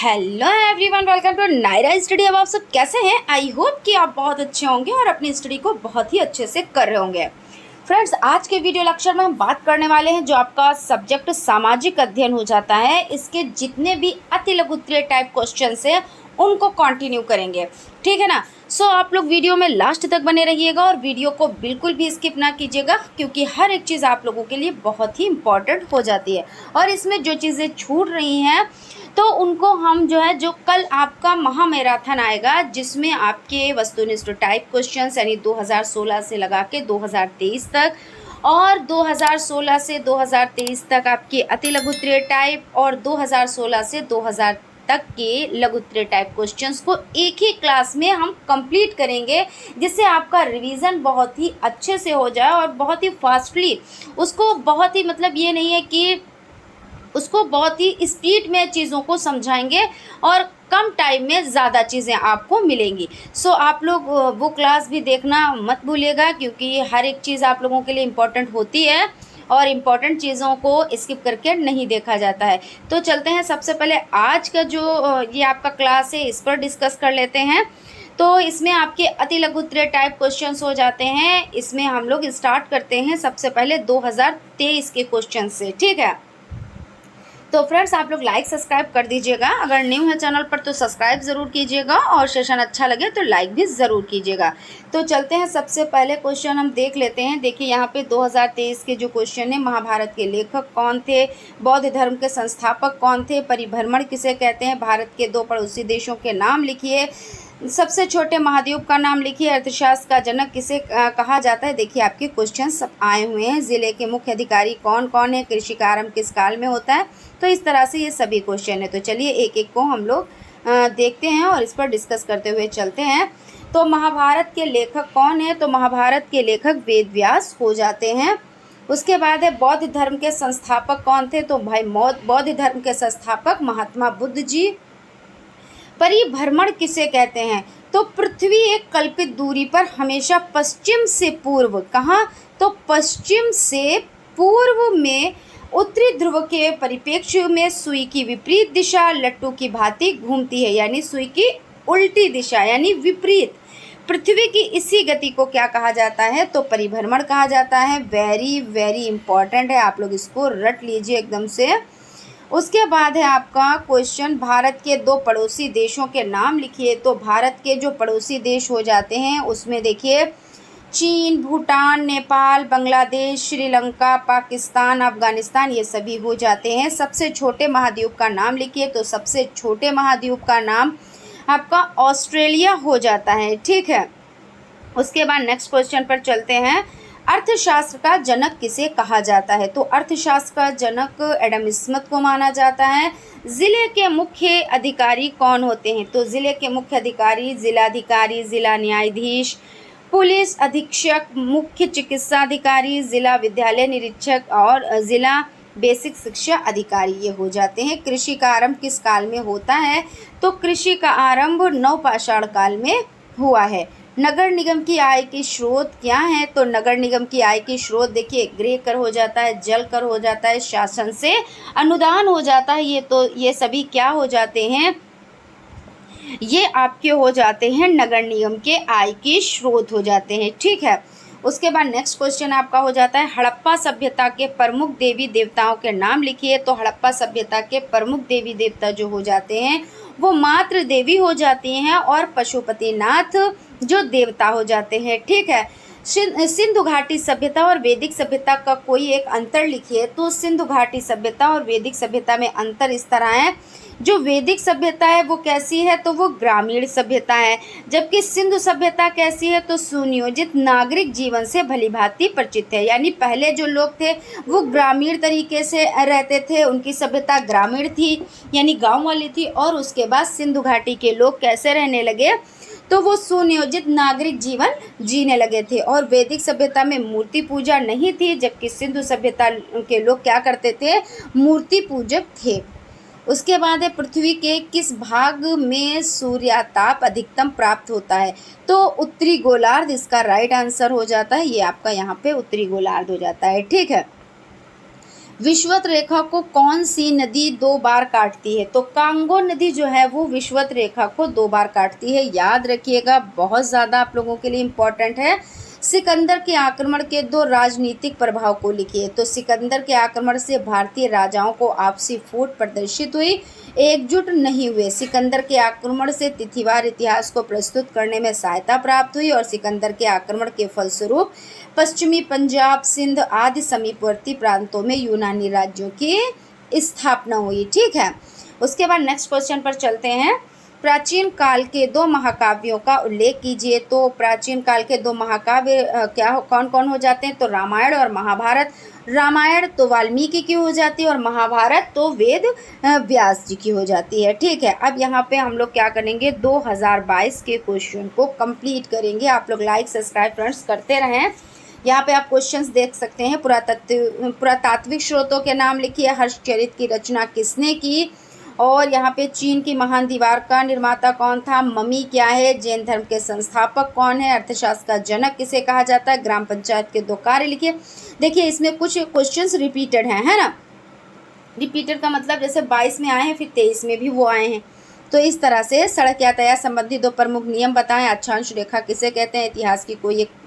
Hello everyone, welcome to Nayra study. अब आप सब कैसे हैं? आई होप कि आप बहुत अच्छे होंगे और अपनी स्टडी को बहुत ही अच्छे से कर रहे होंगे। फ्रेंड्स, आज के वीडियो लेक्चर में हम बात करने वाले हैं जो आपका सब्जेक्ट सामाजिक अध्ययन हो जाता है, इसके जितने भी अति लघु उत्तरीय टाइप क्वेश्चंस हैं उनको कंटिन्यू करेंगे। ठीक है ना? सो आप लोग वीडियो में लास्ट तक बने रहिएगा और वीडियो को बिल्कुल भी स्किप ना कीजिएगा, क्योंकि हर एक चीज़ आप लोगों के लिए बहुत ही इम्पॉर्टेंट हो जाती है। और इसमें जो चीज़ें छूट रही हैं तो उनको हम जो कल आपका महामैराथन आएगा, जिसमें आपके वस्तुनिष्ठ टाइप क्वेश्चंस यानी 2016 से लगा के 2023 तक और 2016 से 2023 तक आपके अति लघु उत्तरीय टाइप और 2016 से 2000 तक के लघु उत्तरीय टाइप क्वेश्चंस को एक ही क्लास में हम कंप्लीट करेंगे, जिससे आपका रिवीजन बहुत ही अच्छे से हो जाए और बहुत ही फास्टली उसको, बहुत ही मतलब ये नहीं है कि उसको बहुत ही स्पीड में चीज़ों को समझाएंगे और कम टाइम में ज़्यादा चीज़ें आपको मिलेंगी। सो आप लोग वो क्लास भी देखना मत भूलिएगा, क्योंकि हर एक चीज़ आप लोगों के लिए इम्पोर्टेंट होती है और इम्पॉर्टेंट चीज़ों को स्किप करके नहीं देखा जाता है। तो चलते हैं, सबसे पहले आज का जो ये आपका क्लास है इस पर डिस्कस कर लेते हैं। तो इसमें आपके अति लघु उत्तरीय टाइप क्वेश्चंस हो जाते हैं। इसमें हम लोग स्टार्ट करते हैं सबसे पहले 2023 के क्वेश्चन से। ठीक है, तो फ्रेंड्स आप लोग लाइक सब्सक्राइब कर दीजिएगा। अगर न्यू है चैनल पर तो सब्सक्राइब ज़रूर कीजिएगा और सेशन अच्छा लगे तो लाइक भी ज़रूर कीजिएगा। तो चलते हैं, सबसे पहले क्वेश्चन हम देख लेते हैं। देखिए यहाँ पे 2023 के जो क्वेश्चन है, महाभारत के लेखक कौन थे, बौद्ध धर्म के संस्थापक कौन थे, परिभ्रमण किसे कहते हैं, भारत के 2 पड़ोसी देशों के नाम लिखिए, सबसे छोटे महाद्वीप का नाम लिखिए, अर्थशास्त्र का जनक किसे कहा जाता है। देखिए आपके क्वेश्चन सब आए हुए हैं। ज़िले के मुख्य अधिकारी कौन कौन है, कृषि का आरंभ किस काल में होता है। तो इस तरह से ये सभी क्वेश्चन है। तो चलिए एक एक को हम लोग देखते हैं और इस पर डिस्कस करते हुए चलते हैं। तो महाभारत के लेखक कौन है? तो महाभारत के लेखक वेद व्यास हो जाते हैं। उसके बाद है बौद्ध धर्म के संस्थापक कौन थे? तो भाई बौद्ध धर्म के संस्थापक महात्मा बुद्ध जी। परिभ्रमण किसे कहते हैं? तो पृथ्वी एक कल्पित दूरी पर हमेशा पश्चिम से पूर्व, कहाँ? तो पश्चिम से पूर्व में उत्तरी ध्रुव के परिप्रेक्ष्य में सुई की विपरीत दिशा लट्टू की भांति घूमती है, यानी सुई की उल्टी दिशा यानी विपरीत। पृथ्वी की इसी गति को क्या कहा जाता है? तो परिभ्रमण कहा जाता है। वेरी वेरी इंपॉर्टेंट है, आप लोग इसको रट लीजिए एकदम से। उसके बाद है आपका क्वेश्चन, भारत के 2 पड़ोसी देशों के नाम लिखिए। तो भारत के जो पड़ोसी देश हो जाते हैं उसमें देखिए चीन, भूटान, नेपाल, बांग्लादेश, श्रीलंका, पाकिस्तान, अफगानिस्तान, ये सभी हो जाते हैं। सबसे छोटे महाद्वीप का नाम लिखिए। तो सबसे छोटे महाद्वीप का नाम आपका ऑस्ट्रेलिया हो जाता है। ठीक है, उसके बाद नेक्स्ट क्वेश्चन पर चलते हैं। अर्थशास्त्र का जनक किसे कहा जाता है? तो अर्थशास्त्र का जनक एडम स्मिथ को माना जाता है। ज़िले के मुख्य अधिकारी कौन होते हैं? तो ज़िले के मुख्य अधिकारी जिलाधिकारी, जिला न्यायाधीश, पुलिस अधीक्षक, मुख्य चिकित्सा अधिकारी, जिला विद्यालय निरीक्षक और जिला बेसिक शिक्षा अधिकारी, ये हो जाते हैं। कृषि का आरंभ किस काल में होता है? तो कृषि का आरंभ नवपाषाण काल में हुआ है। नगर निगम की आय के स्रोत क्या है? तो नगर निगम की आय के स्रोत देखिए गृह कर हो जाता है, जल कर हो जाता है, शासन से अनुदान हो जाता है। ये सभी क्या हो जाते हैं? ये आपके हो जाते हैं नगर निगम के आय के स्रोत हो जाते हैं। ठीक है, उसके बाद नेक्स्ट क्वेश्चन आपका हो जाता है, हड़प्पा सभ्यता के प्रमुख देवी देवताओं के नाम लिखिए। तो हड़प्पा सभ्यता के प्रमुख देवी देवता जो हो जाते हैं वो मातृ देवी हो जाती हैं और पशुपतिनाथ जो देवता हो जाते हैं। ठीक है, सिंधु घाटी सभ्यता और वैदिक सभ्यता का कोई एक अंतर लिखिए। तो सिंधु घाटी सभ्यता और वैदिक सभ्यता में अंतर इस तरह है, जो वैदिक सभ्यता है वो कैसी है? तो वो ग्रामीण सभ्यता है, जबकि सिंधु सभ्यता कैसी है? तो सुनियोजित नागरिक जीवन से भलीभांति परिचित है। यानी पहले जो लोग थे वो ग्रामीण तरीके से रहते थे, उनकी सभ्यता ग्रामीण थी यानी गांव वाली थी। और उसके बाद सिंधु घाटी के लोग कैसे रहने लगे? तो वो सुनियोजित नागरिक जीवन जीने लगे थे। और वैदिक सभ्यता में मूर्ति पूजा नहीं थी, जबकि सिंधु सभ्यता के लोग क्या करते थे? मूर्ति पूजक थे। उसके बाद है पृथ्वी के किस भाग में सूर्याताप अधिकतम प्राप्त होता है? तो उत्तरी गोलार्ध इसका राइट आंसर हो जाता है। ये आपका यहाँ पे उत्तरी गोलार्ध हो जाता है। ठीक है, विषुवत रेखा को कौन सी नदी 2 बार काटती है? तो कांगो नदी जो है वो विषुवत रेखा को 2 बार काटती है। याद रखिएगा, बहुत ज़्यादा आप लोगों के लिए इम्पॉर्टेंट है। सिकंदर के आक्रमण के 2 राजनीतिक प्रभाव को लिखिए। तो सिकंदर के आक्रमण से भारतीय राजाओं को आपसी फूट प्रदर्शित हुई, एकजुट नहीं हुए। सिकंदर के आक्रमण से तिथिवार इतिहास को प्रस्तुत करने में सहायता प्राप्त हुई और सिकंदर के आक्रमण के फलस्वरूप पश्चिमी पंजाब, सिंध आदि समीपवर्ती प्रांतों में यूनानी राज्यों की स्थापना हुई। ठीक है, उसके बाद नेक्स्ट क्वेश्चन पर चलते हैं। प्राचीन काल के 2 महाकाव्यों का उल्लेख कीजिए। तो प्राचीन काल के 2 महाकाव्य कौन कौन हो जाते हैं? तो रामायण और महाभारत। रामायण तो वाल्मीकि की हो जाती है और महाभारत तो वेद व्यास जी की हो जाती है। ठीक है, अब यहाँ पे हम लोग क्या करेंगे, 2022 के क्वेश्चन को कंप्लीट करेंगे। आप लोग लाइक सब्सक्राइब फ्रेंड्स करते रहें। यहाँ पे आप क्वेश्चंस देख सकते हैं। पुरातात्विक स्रोतों के नाम लिखिए। हर्षचरित की रचना किसने की? और यहाँ पे चीन की महान दीवार का निर्माता कौन था? मम्मी क्या है? जैन धर्म के संस्थापक कौन है? अर्थशास्त्र का जनक किसे कहा जाता है? ग्राम पंचायत के 2 कार्य लिखिए। देखिए, इसमें कुछ क्वेश्चंस रिपीटेड हैं, है ना। रिपीटेड का मतलब जैसे 22 में आए हैं, फिर 23 में भी वो आए हैं। तो इस तरह से सड़क यातायात संबंधी 2 प्रमुख नियम बताएं। अक्षांश रेखा किसे कहते हैं? इतिहास की कोई एक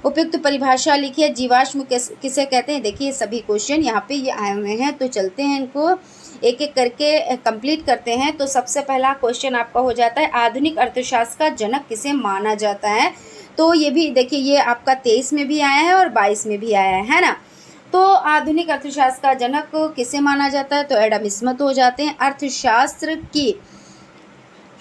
उपयुक्त परिभाषा लिखिए। जीवाश्म किसे कहते हैं? देखिए, सभी क्वेश्चन यहाँ पे ये आए हुए हैं। तो चलते हैं, इनको एक एक करके कंप्लीट करते हैं। तो सबसे पहला क्वेश्चन आपका हो जाता है, आधुनिक अर्थशास्त्र का जनक किसे माना जाता है? तो ये भी देखिए, ये आपका 23 में भी आया है और 22 में भी आया है ना। तो आधुनिक अर्थशास्त्र का जनक किसे माना जाता है? तो एडम स्मिथ हो जाते हैं। अर्थशास्त्र की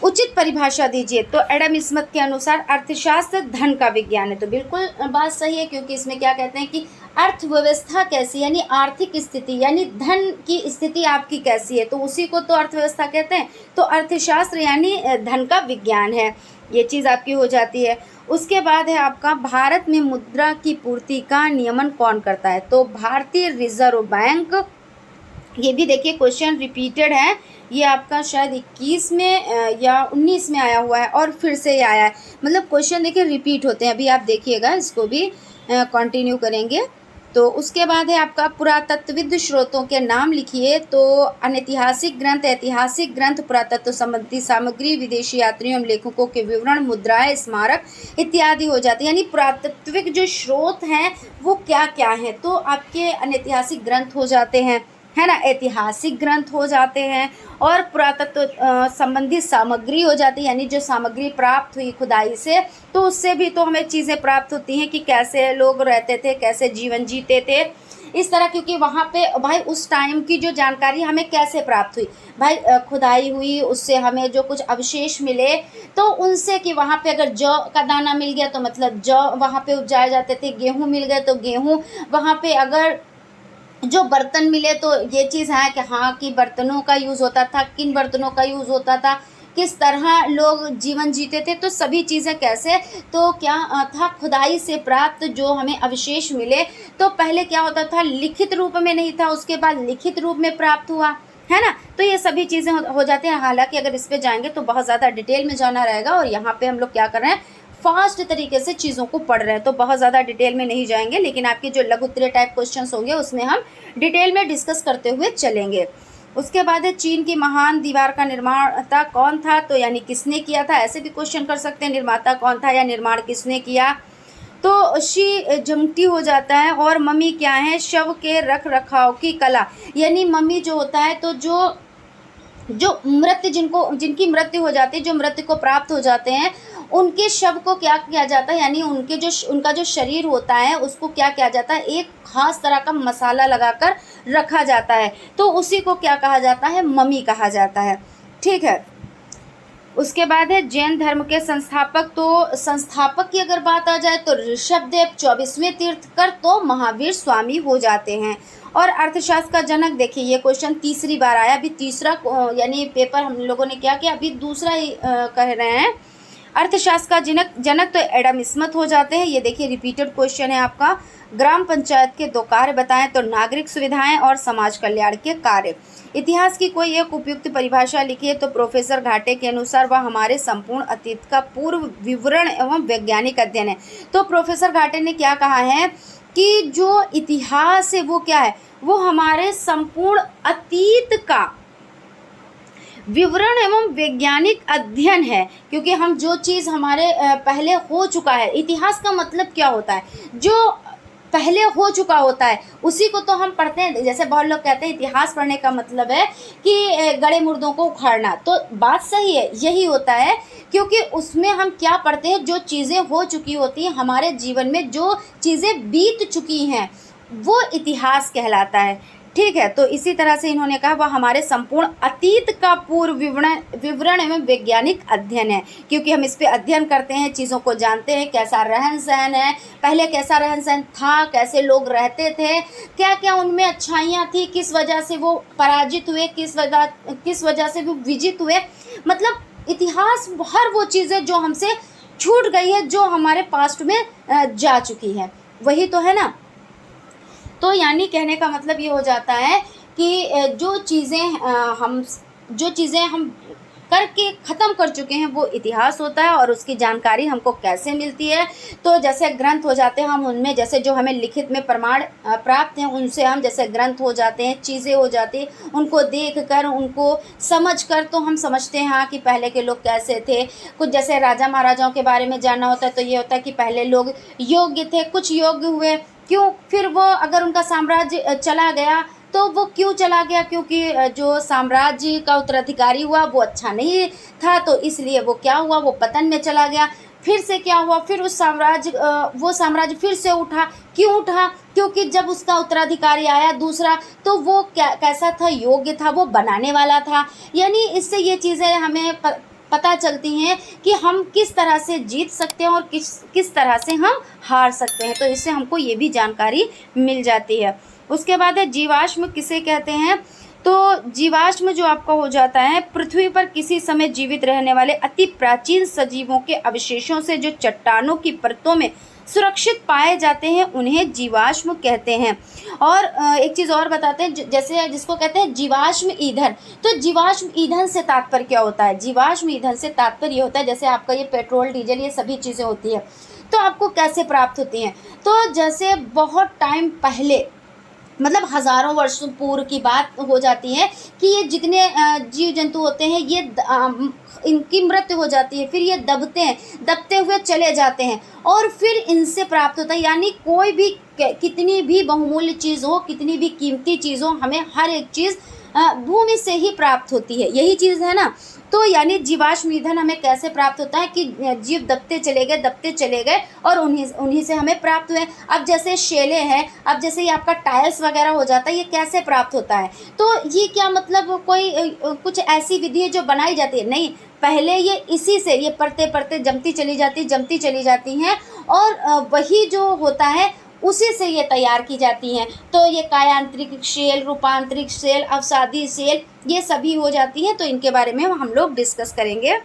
उचित परिभाषा दीजिए। तो एडम स्मिथ के अनुसार अर्थशास्त्र धन का विज्ञान है। तो बिल्कुल बात सही है, क्योंकि इसमें क्या कहते हैं कि अर्थव्यवस्था कैसी, यानी आर्थिक स्थिति, यानी धन की स्थिति आपकी कैसी है, तो उसी को तो अर्थव्यवस्था कहते हैं। तो अर्थशास्त्र यानी धन का विज्ञान है, ये चीज़ आपकी हो जाती है। उसके बाद है आपका, भारत में मुद्रा की पूर्ति का नियमन कौन करता है? तो भारतीय रिजर्व बैंक। ये भी देखिए क्वेश्चन रिपीटेड है। ये आपका शायद 21 में या 19 में आया हुआ है और फिर से ये आया है। मतलब क्वेश्चन देखिए रिपीट होते हैं। अभी आप देखिएगा, इसको भी कंटिन्यू करेंगे। तो उसके बाद है आपका, पुरातत्वविद स्रोतों के नाम लिखिए। तो अनैतिहासिक ग्रंथ, ऐतिहासिक ग्रंथ, पुरातत्व संबंधी सामग्री, विदेशी यात्रियों एवं लेखकों के विवरण, मुद्राएं, स्मारक इत्यादि हो जाते हैं। यानी पुरातत्विक जो स्रोत हैं वो क्या क्या हैं? तो आपके अनैतिहासिक ग्रंथ हो जाते हैं, है ना, ऐतिहासिक ग्रंथ हो जाते हैं, और पुरातत्व संबंधी सामग्री हो जाती है, यानी जो सामग्री प्राप्त हुई खुदाई से, तो उससे भी तो हमें चीज़ें प्राप्त होती हैं कि कैसे लोग रहते थे, कैसे जीवन जीते थे, इस तरह। क्योंकि वहाँ पे भाई उस टाइम की जो जानकारी हमें कैसे प्राप्त हुई, भाई खुदाई हुई, उससे हमें जो कुछ अवशेष मिले, तो उनसे कि वहाँ पे अगर जौ का दाना मिल गया तो मतलब जौ वहाँ पे उपजाए जाते थे, गेहूँ मिल गए तो गेहूँ, वहाँ पे अगर जो बर्तन मिले तो ये चीज़ है कि हाँ, कि बर्तनों का यूज़ होता था, किन बर्तनों का यूज़ होता था, किस तरह लोग जीवन जीते थे, तो सभी चीज़ें कैसे, तो क्या था, खुदाई से प्राप्त जो हमें अवशेष मिले। तो पहले क्या होता था, लिखित रूप में नहीं था, उसके बाद लिखित रूप में प्राप्त हुआ, है ना। तो ये सभी चीज़ें हो जाती हैं। हालांकि अगर इस पे जाएंगे तो बहुत ज़्यादा डिटेल में जाना रहेगा, और यहाँ पे हम लोग क्या कर रहे हैं, फास्ट तरीके से चीज़ों को पढ़ रहे हैं, तो बहुत ज़्यादा डिटेल में नहीं जाएंगे। लेकिन आपके जो लघु उत्तरीय टाइप क्वेश्चंस होंगे उसमें हम डिटेल में डिस्कस करते हुए चलेंगे। उसके बाद है, चीन की महान दीवार का निर्माता कौन था? तो यानी किसने किया था, ऐसे भी क्वेश्चन कर सकते हैं, निर्माता कौन था या निर्माण किसने किया। तो शी जमटी हो जाता है। और मम्मी क्या है? शव के रख रखाव की कला, यानी मम्मी जो होता है, तो जो मृत्यु, जिनकी मृत्यु हो जाती है, जो मृत्यु को प्राप्त हो जाते हैं, उनके शव को क्या किया जाता है, यानी उनका जो शरीर होता है उसको क्या किया जाता है, एक खास तरह का मसाला लगाकर रखा जाता है, तो उसी को क्या कहा जाता है, मम्मी कहा जाता है। ठीक है, उसके बाद है जैन धर्म के संस्थापक। तो संस्थापक की अगर बात आ जाए तो ऋषभदेव 24वें तीर्थकर तो महावीर स्वामी हो जाते हैं। और अर्थशास्त्र का जनक, देखिए ये क्वेश्चन तीसरी बार आया, अभी तीसरा यानी पेपर हम लोगों ने क्या किया, अभी दूसरा ही कह रहे हैं। अर्थशास्त्र का जनक तो एडम स्मिथ हो जाते हैं। ये देखिए रिपीटेड क्वेश्चन है आपका। ग्राम पंचायत के 2 कार्य बताएं। तो नागरिक सुविधाएं और समाज कल्याण के कार्य। इतिहास की कोई एक उपयुक्त परिभाषा लिखिए। तो प्रोफेसर घाटे के अनुसार वह हमारे संपूर्ण अतीत का पूर्व विवरण एवं वैज्ञानिक अध्ययन है। तो प्रोफेसर घाटे ने क्या कहा है कि जो इतिहास है वो क्या है, वो हमारे संपूर्ण अतीत का विवरण एवं वैज्ञानिक अध्ययन है। क्योंकि हम जो चीज़ हमारे पहले हो चुका है, इतिहास का मतलब क्या होता है, जो पहले हो चुका होता है उसी को तो हम पढ़ते हैं। जैसे बहुत लोग कहते हैं इतिहास पढ़ने का मतलब है कि गड़े मुर्दों को उखाड़ना, तो बात सही है, यही होता है। क्योंकि उसमें हम क्या पढ़ते हैं, जो चीज़ें हो चुकी होती हैं हमारे जीवन में, जो चीज़ें बीत चुकी हैं, वो इतिहास कहलाता है। ठीक है, तो इसी तरह से इन्होंने कहा वह हमारे संपूर्ण अतीत का पूर्व विवरण एवं वैज्ञानिक अध्ययन है। क्योंकि हम इस पे अध्ययन करते हैं, चीज़ों को जानते हैं, कैसा रहन सहन है, पहले कैसा रहन सहन था, कैसे लोग रहते थे, क्या क्या उनमें अच्छाइयाँ थी, किस वजह से वो पराजित हुए, किस वजह से वो विजित हुए। मतलब इतिहास हर वो चीज़ें जो हमसे छूट गई है, जो हमारे पास्ट में जा चुकी है, वही तो है ना। तो यानी कहने का मतलब ये हो जाता है कि जो चीज़ें हम करके ख़त्म कर चुके हैं वो इतिहास होता है। और उसकी जानकारी हमको कैसे मिलती है, तो जैसे ग्रंथ हो जाते हैं हम उनमें, जैसे जो हमें लिखित में प्रमाण प्राप्त हैं उनसे हम जैसे ग्रंथ हो जाते हैं, चीज़ें हो जाती हैं, उनको देख कर, उनको समझ कर तो हम समझते हैं हाँ कि पहले के लोग कैसे थे। कुछ जैसे राजा महाराजाओं के बारे में जानना होता है तो ये होता है कि पहले लोग योग्य थे, कुछ योग्य हुए, क्यों, फिर वो अगर उनका साम्राज्य चला गया तो वो क्यों चला गया, क्योंकि जो साम्राज्य का उत्तराधिकारी हुआ वो अच्छा नहीं था, तो इसलिए वो क्या हुआ, वो पतन में चला गया। फिर से क्या हुआ, फिर वो साम्राज्य फिर से उठा, क्यों उठा, क्योंकि जब उसका उत्तराधिकारी आया दूसरा तो वो कैसा था, योग्य था, वो बनाने वाला था। यानी इससे ये चीज़ें हमें पता चलती हैं कि हम किस तरह से जीत सकते हैं और किस तरह से हम हार सकते हैं। तो इससे हमको ये भी जानकारी मिल जाती है। उसके बाद है जीवाश्म किसे कहते हैं, तो जीवाश्म जो आपका हो जाता है पृथ्वी पर किसी समय जीवित रहने वाले अति प्राचीन सजीवों के अवशेषों से जो चट्टानों की परतों में सुरक्षित पाए जाते हैं उन्हें जीवाश्म कहते हैं। और एक चीज़ और बताते हैं, जैसे जिसको कहते हैं जीवाश्म ईंधन। तो जीवाश्म ईंधन से तात्पर्य क्या होता है, जीवाश्म ईंधन से तात्पर्य ये होता है जैसे आपका ये पेट्रोल डीजल ये सभी चीज़ें होती है तो आपको कैसे प्राप्त होती हैं। तो जैसे बहुत टाइम पहले, मतलब हज़ारों वर्षों पूर्व की बात हो जाती है कि ये जितने जीव जंतु होते हैं ये इनकी मृत्यु हो जाती है, फिर ये दबते हुए चले जाते हैं और फिर इनसे प्राप्त होता है। यानी कोई भी कितनी भी बहुमूल्य चीज़ हो, कितनी भी कीमती चीज़ हो, हमें हर एक चीज़ भूमि से ही प्राप्त होती है, यही चीज़ है ना। तो यानी जीवाश्म ईंधन हमें कैसे प्राप्त होता है कि जीव दबते चले गए और उन्हीं से हमें प्राप्त हुए। अब जैसे शेले हैं, अब जैसे ये आपका टायर्स वगैरह हो जाता है, ये कैसे प्राप्त होता है, तो ये क्या मतलब कोई कुछ ऐसी विधि है जो बनाई जाती है, नहीं, पहले ये इसी से ये पड़ते जमती चली जाती हैं और वही जो होता है उसी से ये तैयार की जाती हैं। तो ये कायांतरिक सेल, रूपांतरिक सेल, अवसादी सेल ये सभी हो जाती हैं। तो इनके बारे में हम लोग डिस्कस करेंगे।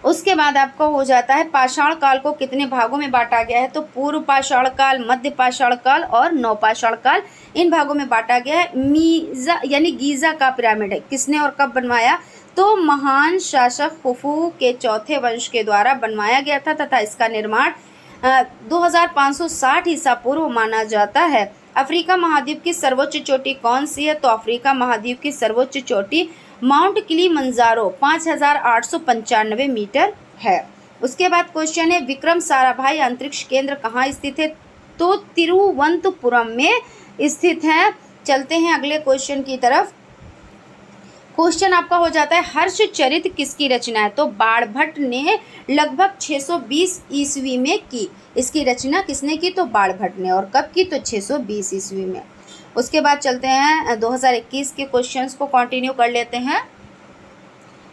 उसके बाद आपको हो जाता है पाषाण काल को कितने भागों में बांटा गया है, तो पूर्व पाषाण काल, मध्य पाषाण काल और नवपाषाण काल, इन भागों में बांटा गया है। मीज़ा यानी गीज़ा का पिरामिड है किसने और कब बनवाया, तो महान शासक खुफू के चौथे वंश के द्वारा बनवाया गया था तथा इसका निर्माण 2560 ईसा पूर्व माना जाता है। अफ्रीका महाद्वीप की सर्वोच्च चोटी कौन सी है, तो अफ्रीका महाद्वीप की सर्वोच्च चोटी माउंट किलिमंजारो 5895 मीटर है। उसके बाद क्वेश्चन है विक्रम साराभाई अंतरिक्ष केंद्र कहाँ स्थित है, तो तिरुवनंतपुरम में स्थित है। चलते हैं अगले क्वेश्चन की तरफ। क्वेश्चन आपका हो जाता है हर्षचरित किसकी रचना है, तो बाणभट्ट ने लगभग 620 ईस्वी में की। इसकी रचना किसने की, तो बाणभट्ट ने, और कब की, तो 620 ईस्वी में। उसके बाद चलते हैं 2021 के क्वेश्चंस को कंटिन्यू कर लेते हैं।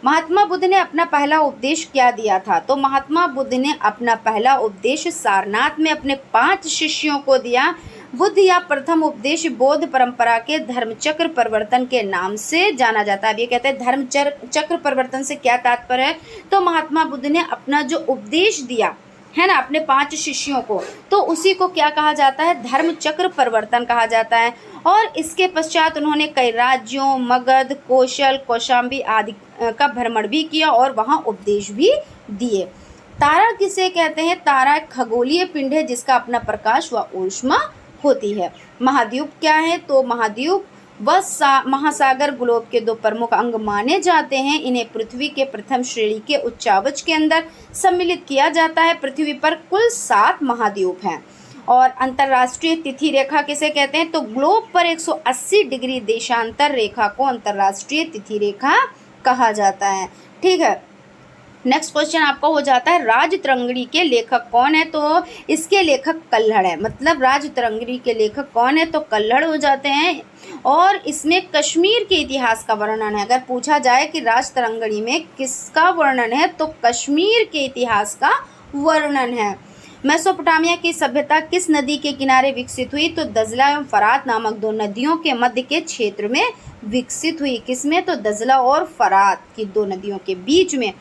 महात्मा बुद्ध ने अपना पहला उपदेश क्या दिया था, तो महात्मा बुद्ध ने अपना पहला उपदेश सारनाथ में अपने 5 शिष्यों को दिया। बुद्ध या प्रथम उपदेश बौद्ध परंपरा के धर्मचक्र परिवर्तन के नाम से जाना जाता है। अब ये कहते हैं धर्मचक्र परिवर्तन से क्या तात्पर्य है, तो महात्मा बुद्ध ने अपना जो उपदेश दिया है ना अपने 5 शिष्यों को, तो उसी को क्या कहा जाता है, धर्मचक्र परिवर्तन कहा जाता है। और इसके पश्चात उन्होंने कई राज्यों मगध, कौशल, कौशाम्बी आदि का भ्रमण भी किया और वहाँ उपदेश भी दिए। तारा किसे कहते हैं? तारा एक खगोलीय पिंड है जिसका अपना प्रकाश व ऊष्मा होती है। महाद्वीप क्या है? तो महाद्वीप व महासागर ग्लोब के दो प्रमुख अंग माने जाते हैं। इन्हें पृथ्वी के प्रथम श्रेणी के उच्चावच के अंदर सम्मिलित किया जाता है। पृथ्वी पर कुल 7 महाद्वीप हैं। और अंतर्राष्ट्रीय तिथि रेखा किसे कहते हैं? तो ग्लोब पर 180 डिग्री देशांतर रेखा को अंतर्राष्ट्रीय तिथि रेखा कहा जाता है। ठीक है, नेक्स्ट क्वेश्चन आपका हो जाता है राजतरंगिणी के लेखक कौन है? तो इसके लेखक कल्हड़ है। मतलब राजतरंगिणी के लेखक कौन है? तो कल्हड़ हो जाते हैं। और इसमें कश्मीर के इतिहास का वर्णन है। अगर पूछा जाए कि राजतरंगिणी में किसका वर्णन है, तो कश्मीर के इतिहास का वर्णन है। मेसोपोटामिया की सभ्यता किस नदी के किनारे विकसित हुई? तो दजला एवं फरात नामक 2 नदियों के मध्य के क्षेत्र में विकसित हुई। किसमें? तो दजला और फरात की 2 नदियों के बीच में।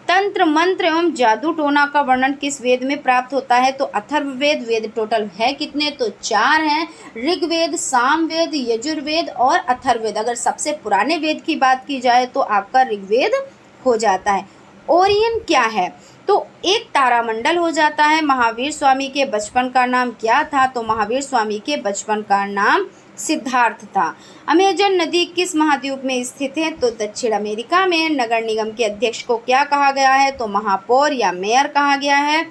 तंत्र मंत्र एवं जादू टोना का वर्णन किस वेद में प्राप्त होता है? तो अथर्ववेद। वेद टोटल है कितने? तो 4 हैं। ऋग्वेद, सामवेद, यजुर्वेद और अथर्ववेद। अगर सबसे पुराने वेद की बात की जाए तो आपका ऋग्वेद हो जाता है। ओरियन क्या है? तो एक तारामंडल हो जाता है। महावीर स्वामी के बचपन का नाम क्या था? तो महावीर स्वामी के बचपन का नाम सिद्धार्थ था। अमेजन नदी किस महाद्वीप में स्थित है? तो दक्षिण अमेरिका में। नगर निगम के अध्यक्ष को क्या कहा गया है? तो महापौर या मेयर कहा गया है।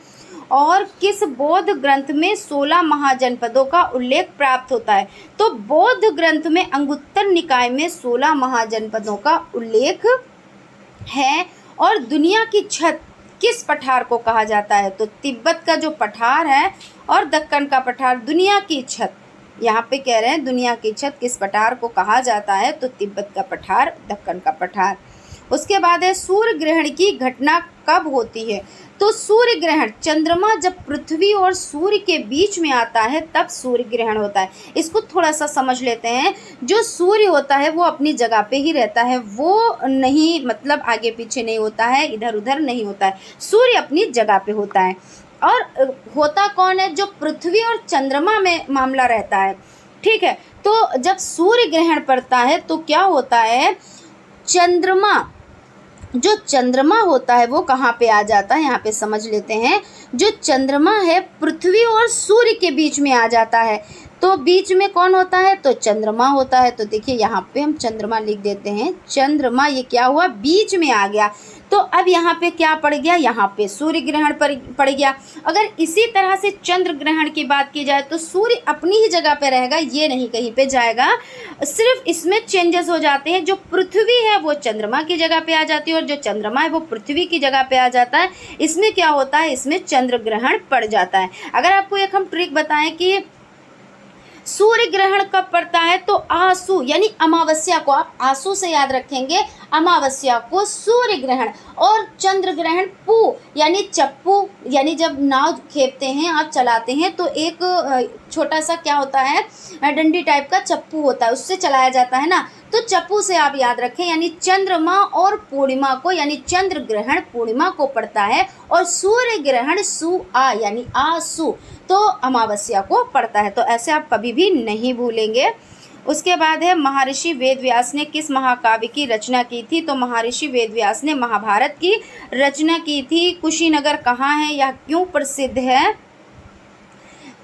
और किस बौद्ध ग्रंथ में 16 महाजनपदों का उल्लेख प्राप्त होता है? तो बौद्ध ग्रंथ में अंगुत्तर निकाय में 16 महाजनपदों का उल्लेख है। और दुनिया की छत किस पठार को कहा जाता है? तो तिब्बत का जो पठार है और दक्कन का पठार, दुनिया की छत, यहाँ पे कह रहे हैं दुनिया की छत किस पठार को कहा जाता है? तो तिब्बत का पठार, दक्कन का पठार। उसके बाद है सूर्य ग्रहण की घटना कब होती है? तो सूर्य ग्रहण, चंद्रमा जब पृथ्वी और सूर्य के बीच में आता है तब सूर्य ग्रहण होता है। इसको थोड़ा सा समझ लेते हैं। जो सूर्य होता है वो अपनी जगह पे ही रहता है, वो नहीं मतलब आगे पीछे नहीं होता है, इधर उधर नहीं होता है, सूर्य अपनी जगह पे होता है। और होता कौन है? जो पृथ्वी और चंद्रमा में मामला रहता है। ठीक है, तो जब सूर्य ग्रहण पड़ता है तो क्या होता है? चंद्रमा, जो चंद्रमा होता है वो कहाँ पे आ जाता है? यहाँ पे समझ लेते हैं। जो चंद्रमा है पृथ्वी और सूर्य के बीच में आ जाता है। तो बीच में कौन होता है? तो चंद्रमा होता है। तो देखिए यहाँ पे हम चंद्रमा लिख देते हैं। चंद्रमा, ये क्या हुआ? बीच में आ गया। तो अब यहाँ पे क्या पड़ गया? यहाँ पे सूर्य ग्रहण पड़ गया। अगर इसी तरह से चंद्र ग्रहण की बात की जाए तो सूर्य अपनी ही जगह पे रहेगा, ये नहीं कहीं पे जाएगा। सिर्फ इसमें चेंजेस हो जाते हैं। जो पृथ्वी है वो चंद्रमा की जगह पे आ जाती है और जो चंद्रमा है वो पृथ्वी की जगह पे आ जाता है। इसमें क्या होता है? इसमें चंद्र ग्रहण पड़ जाता है। अगर आपको एक हम ट्रिक बताएं कि सूर्य ग्रहण कब पड़ता है, तो आसू यानी अमावस्या को, आप आसू से याद रखेंगे, अमावस्या को सूर्य ग्रहण। और चंद्र ग्रहण पू यानी चप्पू, यानी जब नाव खेपते हैं आप चलाते हैं तो एक छोटा सा क्या होता है, डंडी टाइप का चप्पू होता है, उससे चलाया जाता है ना, तो चप्पू से आप याद रखें। यानी चंद्रमा और पूर्णिमा को, यानी चंद्र ग्रहण पूर्णिमा को पड़ता है और सूर्य ग्रहण सु आ यानी आसू तो अमावस्या को पड़ता है। तो ऐसे आप कभी भी नहीं भूलेंगे। उसके बाद है महर्षि वेदव्यास ने किस महाकाव्य की रचना की थी? तो महर्षि वेदव्यास ने महाभारत की रचना की थी। कुशीनगर कहाँ है, यह क्यों प्रसिद्ध है?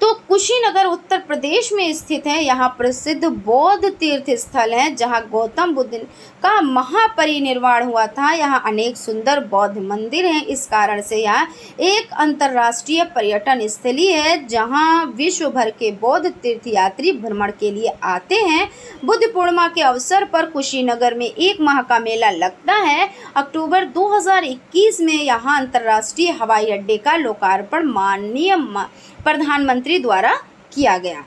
तो कुशीनगर उत्तर प्रदेश में स्थित है। यहाँ प्रसिद्ध बौद्ध तीर्थ स्थल है जहाँ गौतम बुद्ध का महापरिनिर्वाण हुआ था। यहाँ अनेक सुंदर बौद्ध मंदिर हैं। इस कारण से यहाँ एक अंतर्राष्ट्रीय पर्यटन स्थली है जहाँ विश्व भर के बौद्ध तीर्थयात्री भ्रमण के लिए आते हैं। बुद्ध पूर्णिमा के अवसर पर कुशीनगर में 1 माह का मेला लगता है। अक्टूबर 2021 में यहाँ अंतर्राष्ट्रीय हवाई अड्डे का लोकार्पण माननीय प्रधानमंत्री द्वारा किया गया।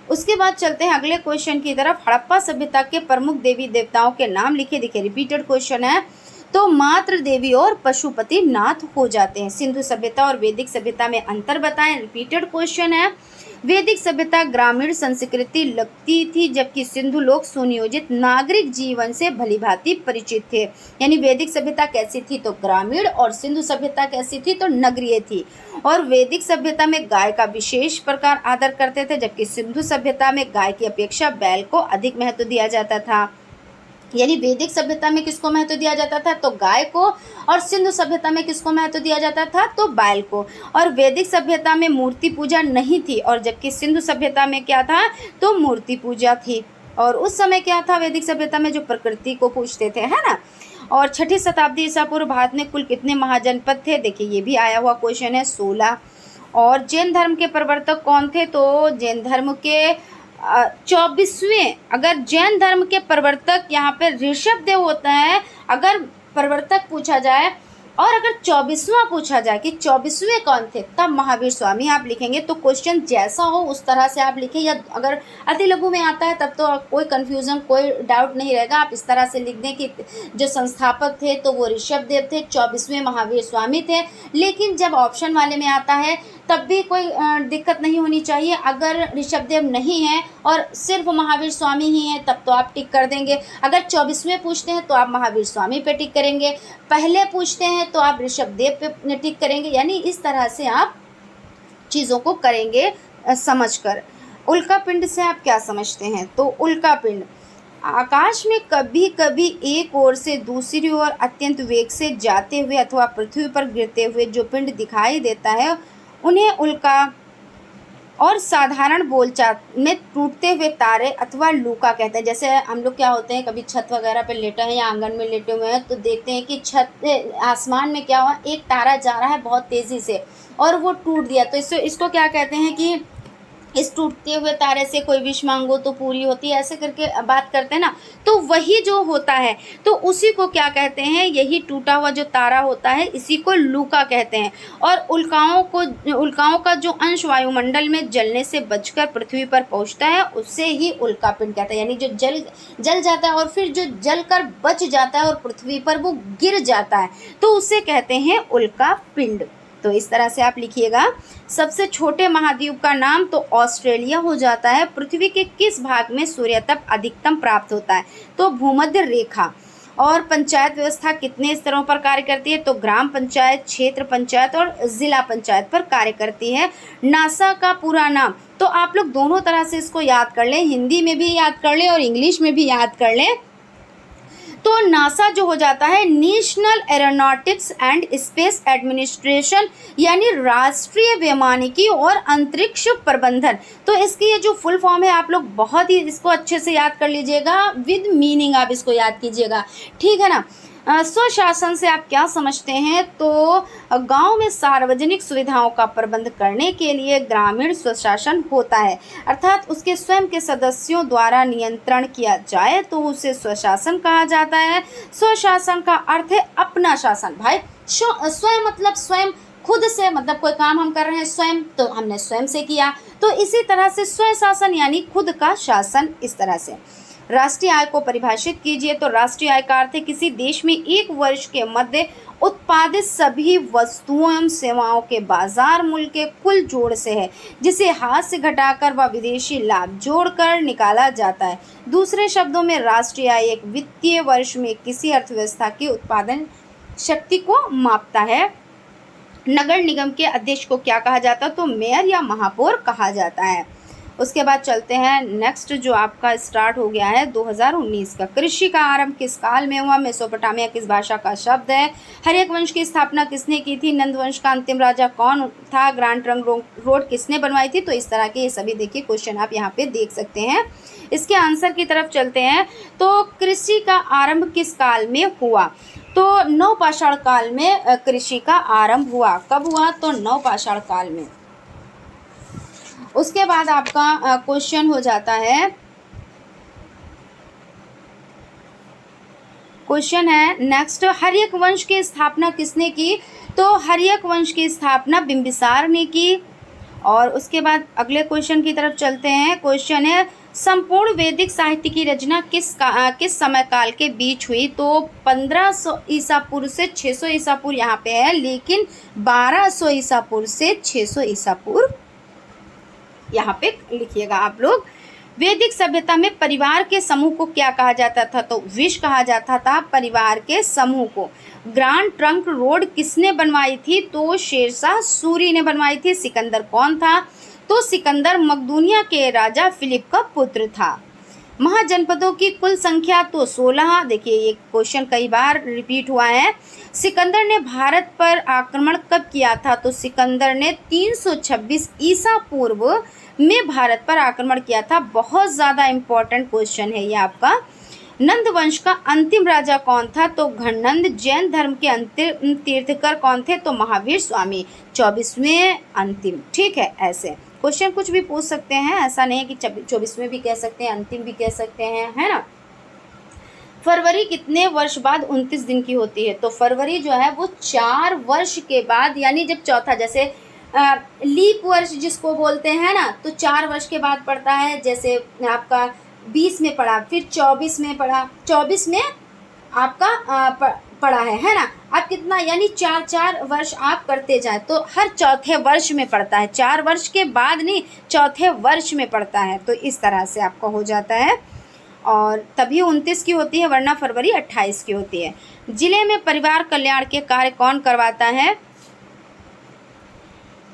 उसके बाद चलते हैं अगले क्वेश्चन की तरफ। हड़प्पा सभ्यता के प्रमुख देवी देवताओं के नाम लिखे। देखिए रिपीटेड क्वेश्चन है, तो मातृ देवी और पशुपति नाथ हो जाते हैं। सिंधु सभ्यता और वैदिक सभ्यता में अंतर बताएं। रिपीटेड क्वेश्चन है। वैदिक सभ्यता ग्रामीण संस्कृति लगती थी जबकि सिंधु लोग सुनियोजित नागरिक जीवन से भलीभांति परिचित थे। यानी वैदिक सभ्यता कैसी थी? तो ग्रामीण, और सिंधु सभ्यता कैसी थी? तो नगरीय थी। और वैदिक सभ्यता में गाय का विशेष प्रकार आदर करते थे जबकि सिंधु सभ्यता में गाय की अपेक्षा बैल को अधिक महत्व दिया जाता था। यानी वैदिक सभ्यता में किसको महत्व दिया जाता था, तो गाय को, और सिंधु सभ्यता में किसको महत्व दिया जाता था, तो बैल को। और वैदिक सभ्यता में मूर्ति पूजा नहीं थी, और जबकि सिंधु सभ्यता में क्या था, तो मूर्ति पूजा थी। और उस समय क्या था, वैदिक सभ्यता में जो प्रकृति को पूजते थे, है ना। और 6ठी शताब्दी ईसा पूर्व भारत में कुल कितने महाजनपद थे, देखिए ये भी आया हुआ क्वेश्चन है, 16। और जैन धर्म के प्रवर्तक कौन थे, तो जैन धर्म के 24वें, अगर जैन धर्म के प्रवर्तक यहाँ पे ऋषभ देव होता है अगर प्रवर्तक पूछा जाए, और अगर 24वां पूछा जाए कि 24वें कौन थे, तब महावीर स्वामी आप लिखेंगे। तो क्वेश्चन जैसा हो उस तरह से आप लिखें, या अगर अति लघु में आता है तब तो कोई कन्फ्यूज़न, कोई डाउट नहीं रहेगा, आप इस तरह से लिख दें कि जो संस्थापक थे तो वो ऋषभ देव थे, 24वें महावीर स्वामी थे। लेकिन जब ऑप्शन वाले में आता है तब भी कोई दिक्कत नहीं होनी चाहिए, अगर ऋषभ देव नहीं है और सिर्फ महावीर स्वामी ही हैं तब तो आप टिक कर देंगे। अगर 24वें पूछते हैं तो आप महावीर स्वामी पे टिक करेंगे, पहले पूछते हैं तो आप ऋषभ देव पे टिक करेंगे। यानी इस तरह से आप चीज़ों को करेंगे समझकर। उल्का पिंड से आप क्या समझते हैं, तो उल्का पिंड आकाश में कभी कभी एक ओर से दूसरी ओर अत्यंत वेग से जाते हुए अथवा पृथ्वी पर गिरते हुए जो पिंड दिखाई देता है उन्हें उल्का, और साधारण बोलचाल में टूटते हुए तारे अथवा लूका कहते हैं। जैसे हम लोग क्या होते हैं, कभी छत वगैरह पे लेटे हैं या आंगन में लेटे हुए हैं तो देखते हैं कि छत आसमान में क्या हुआ, एक तारा जा रहा है बहुत तेज़ी से और वो टूट दिया, तो इसको क्या कहते हैं कि इस टूटते हुए तारे से कोई विश मांगो तो पूरी होती है, ऐसे करके बात करते हैं ना। तो वही जो होता है तो उसी को क्या कहते हैं, यही टूटा हुआ जो तारा होता है इसी को लूका कहते हैं। और उल्काओं का जो अंश वायुमंडल में जलने से बचकर पृथ्वी पर पहुंचता है उससे ही उल्का पिंड कहते हैं। यानी जो जल जाता है और फिर जो जल कर बच जाता है और पृथ्वी पर वो गिर जाता है तो उसे कहते हैं उल्का पिंड। तो इस तरह से आप लिखिएगा। सबसे छोटे महाद्वीप का नाम तो ऑस्ट्रेलिया हो जाता है। पृथ्वी के किस भाग में सूर्यतप अधिकतम प्राप्त होता है, तो भूमध्य रेखा। और पंचायत व्यवस्था कितने स्तरों पर कार्य करती है, तो ग्राम पंचायत, क्षेत्र पंचायत और जिला पंचायत पर कार्य करती है। नासा का पूरा नाम, तो आप लोग दोनों तरह से इसको याद कर लें, हिंदी में भी याद कर लें और इंग्लिश में भी याद कर लें। तो नासा जो हो जाता है national aeronautics and space administration, यानी राष्ट्रीय वैमानिकी और अंतरिक्ष प्रबंधन। तो इसकी ये जो फुल फॉर्म है आप लोग बहुत ही इसको अच्छे से याद कर लीजिएगा, विद मीनिंग आप इसको याद कीजिएगा, ठीक है ना। स्वशासन से आप क्या समझते हैं, तो गांव में सार्वजनिक सुविधाओं का प्रबंध करने के लिए ग्रामीण स्वशासन होता है, अर्थात उसके स्वयं के सदस्यों द्वारा नियंत्रण किया जाए तो उसे स्वशासन कहा जाता है। स्वशासन का अर्थ है अपना शासन। भाई स्वयं मतलब स्वयं, खुद से मतलब कोई काम हम कर रहे हैं स्वयं तो हमने स्वयं से किया, तो इसी तरह से स्वशासन यानी खुद का शासन। इस तरह से राष्ट्रीय आय को परिभाषित कीजिए, तो राष्ट्रीय आय का अर्थ है किसी देश में एक वर्ष के मध्य उत्पादित सभी वस्तुओं एवं सेवाओं के बाजार मूल्य के कुल जोड़ से है, जिसे हाथ से घटाकर व विदेशी लाभ जोड़कर निकाला जाता है। दूसरे शब्दों में राष्ट्रीय आय एक वित्तीय वर्ष में किसी अर्थव्यवस्था की उत्पादन शक्ति को मापता है। नगर निगम के अध्यक्ष को क्या कहा जाता है, तो मेयर या महापौर कहा जाता है। उसके बाद चलते हैं नेक्स्ट जो आपका स्टार्ट हो गया है 2019 का। कृषि का आरंभ किस काल में हुआ, मेसोपोटामिया किस भाषा का शब्द है, हर्यक वंश की स्थापना किसने की थी, नंद वंश का अंतिम राजा कौन था, ग्रांड ट्रंक रोड किसने बनवाई थी। तो इस तरह के ये सभी देखिए क्वेश्चन आप यहाँ पे देख सकते हैं। इसके आंसर की तरफ चलते हैं। तो कृषि का आरंभ किस काल में हुआ, तो नवपाषाण काल में कृषि का आरंभ हुआ। कब हुआ, तो नवपाषाण काल में। उसके बाद आपका क्वेश्चन हो जाता है, क्वेश्चन है नेक्स्ट, हर्यक वंश की स्थापना किसने की, तो हर्यक वंश की स्थापना बिंबिसार ने की। और उसके बाद अगले क्वेश्चन की तरफ चलते हैं। क्वेश्चन है संपूर्ण वैदिक साहित्य की रचना किस समय काल के बीच हुई, तो 1500 ईसा पूर्व से 600 ईसा पूर्व यहाँ पे है, लेकिन 1200 ईसा पूर्व से 600 ईसा पूर्व यहाँ पे लिखिएगा आप लोग। वैदिक सभ्यता में परिवार के समूह को क्या कहा जाता था, तो विश कहा जाता था परिवार के समूह को। ग्रांड ट्रंक रोड किसने बनवाई थी, तो शेरशाह सूरी ने बनवाई थी। सिकंदर कौन था, तो सिकंदर मकदूनिया के राजा फिलिप का पुत्र था। महाजनपदों की कुल संख्या तो 16। देखिए ये क्वेश्चन कई बार रिपीट हुआ है। सिकंदर ने भारत पर आक्रमण कब किया था? तो सिकंदर ने 326 ईसा पूर्व में भारत पर आक्रमण किया था। बहुत ज़्यादा इम्पोर्टेंट क्वेश्चन है ये आपका। नंद वंश का अंतिम राजा कौन था? तो घनंद। जैन धर्म के अंतिम तीर्थकर कौन थे? तो महावीर स्वामी। 24वें अंतिम। ठीक है, ऐसे क्वेश्चन कुछ भी पूछ सकते हैं, ऐसा नहीं है कि 24वें भी कह सकते हैं, अंतिम भी कह सकते हैं, है ना। फरवरी कितने वर्ष बाद 29 दिन की होती है? तो फरवरी जो है वो 4 वर्ष के बाद, यानी जब चौथा, जैसे लीप वर्ष जिसको बोलते हैं ना, तो 4 वर्ष के बाद पड़ता है। जैसे आपका 20 में पड़ा, फिर 24 में पड़ा, 24 में आपका पड़ा है ना। अब कितना, यानी 4 वर्ष आप करते जाए तो हर चौथे वर्ष में पड़ता है। 4 वर्ष के बाद नहीं, चौथे वर्ष में पड़ता है। तो इस तरह से आपका हो जाता है, और तभी 29 की होती है, वरना फरवरी 28 की होती है। जिले में परिवार कल्याण के कार्य कौन करवाता है?